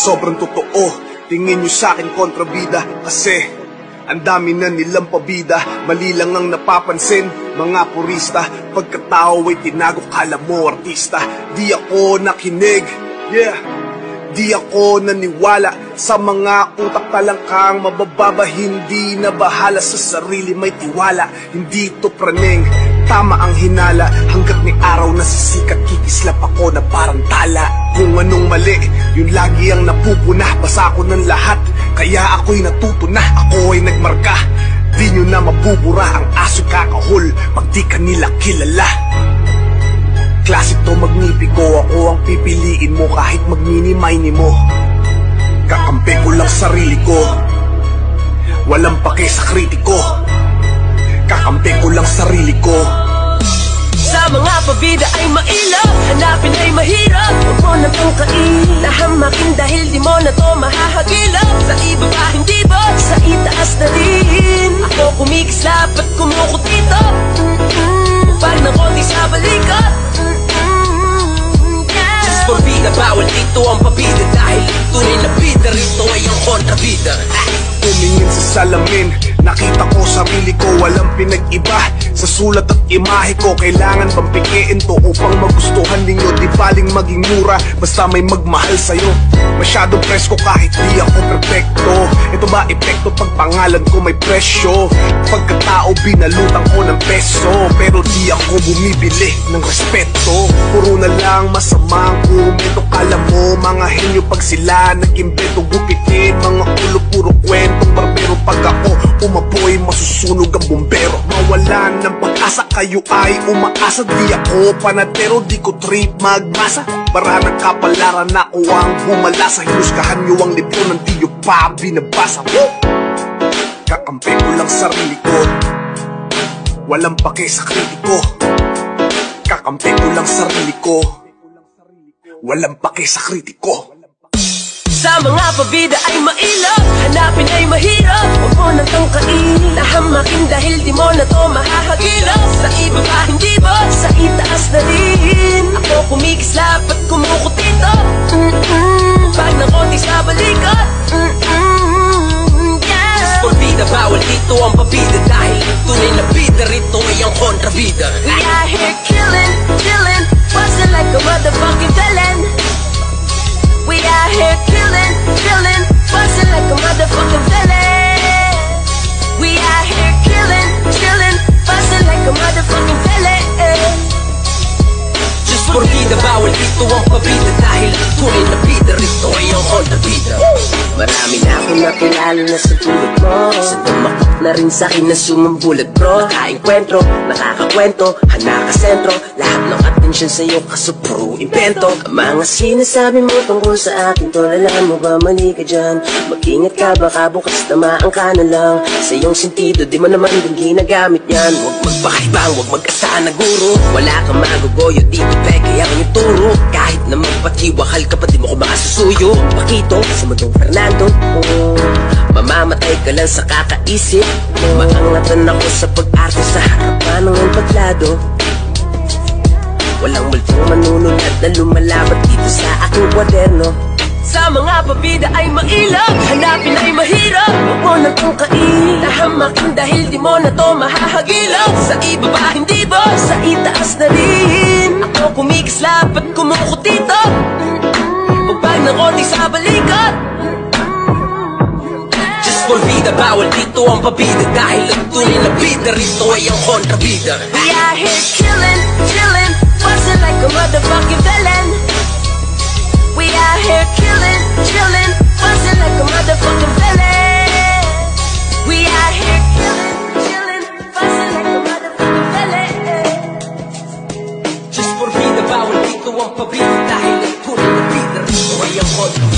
sobrang totoo. Tingin nyo sa'kin kontrabida, kasi ang dami na nilang pabida. Mali lang ang napapansin, mga purista. Pagkatao ay tinago, kala mo artista. Di ako nakinig, di ako naniwala sa mga utak talangkang mabababa. Hindi na bahala sa sarili, may tiwala. Hindi to praning, tama ang hinala. Hanggat may araw na sisikat, kikislap ako na parang tala. Kung anong mali, yun lagi ang napupuna. Basa ko ng lahat, kaya ako'y natuto na. Ako ay nagmarka, di nyo na mabubura. Ang aso kakahol pag di ka nila kilala. Classic to, magnipi ko. Ako ang pipiliin mo kahit magmini-mini mo. Kakampi ko lang sarili ko, walang pake sa kritiko. Kakampi ko lang sarili ko. Sa mga pabida ay mailap, hanapin ay mahirap. Huwag mo nang tungkain, nahamakin dahil di mo na to mahahagilap. Sa iba ba hindi ba, sa itaas na rin. Ako kumikislap at kumukutito. Pag nakonti sa balikat, just for bida, bawal dito ang pabida. Dahil tunay na bida, rito ay ang kontrabida. Tumingin sa salamin, nakita ko sarili ko, walang pinag-iba. Sa sulat at imahe ko, kailangan bang pikiin to upang magustuhan ninyo? Di baling maging mura, basta may magmahal sa'yo. Masyadong presko kahit di ako perfecto. Ito ba epekto pag pangalan ko may presyo? Pagkatao binalutan ko ng peso, pero di ako bumibili ng respeto. Puro na lang masamang komento. Kala mo mga henyo pag sila nag-imbento. Gupitin mga ulo, puro kwentong barbero. Pag ako umapoy, masusunog ang bumbero. Mawalan ng pag-asa, kayo ay umaasa. Di ako panadero, di ko trip magmasa. Para ng kapalaran na ako ang bumalasa. Hinusgahan nyo ang libro ng di nyo pa binabasa. Kakampi ko lang sarili ko, walang pake sa kritiko. Kakampi ko lang sarili ko, walang pake sa kritiko. Sa mga pabida ay mailap, hanapin ay mahirap. Huwag mo nang tungkain, nahamakin dahil di mo na to mahahagilap. Sa iba ba hindi ba, sa itaas na rin. Ako kumikislap at kumukutito. Pag nakonti sa balikat, just for bida, bawal dito ang pabida. Dahil tunay na bida, rito ay ang kontrabida. We are here killing, chilling, buzzing like a motherfucking villain. We out here killing, chilling, bustin' like a motherfucking villain. We out here killing, chilling, bustin' like a motherfucking villain. Just for bida, bawal dito ang pabida. Dahil tunay na bida, rito ay ang kontrabida. Marami na akong nakilala na sa tulad mo. Sa tumakot na rin sa'kin na sumambulat bro. Nakainkwentro, nakakakwento, hanakasentro. Lahat ng atensyon sa'yo kaso puro invento. Ang mga sinasabi mo tungkol sa akin, tol, alam mo ba mali ka dyan? Mag-ingat ka, baka bukas tamaan ka na lang. Sa iyong sentido, di mo naman din ginagamit yan. Huwag magpakibang, huwag mag-asa na guro. Wala kang magugoyo dito, peke ang iyong turo. Kahit na magpatiwakal ka pa, di mo ko makasusuyo. Pakito sa mundong Fernando, mamamatay ka lang sa kakaisip. Maangatan ako sa pag-arte sa harapan ng entablado. Walang multong manunulad na lumalabat dito sa aking kwaderno. Sa mga pabida ay mailap, hanapin ay mahirap. Huwag mo nang tungkain, nahamakin dahil di mo na to mahahagilap. Sa iba ba hindi ba, sa itaas na rin. Ako kumikislap at kumukutito. Pag nakonti sa balikat, just for bida, bawal dito ang pabida. Dahil ang tunay na bida, rito ay ang kontrabida. We out here killing, chilling, bustin' like a motherfucking villain. We out here killing, chilling, bustin' like a motherfucking villain. We out here killing, chilling, bustin' like a motherfucking villain. Just for bida, bawal dito ang pabida. Dahil ang tunay na bida, rito ay ang kontrabida.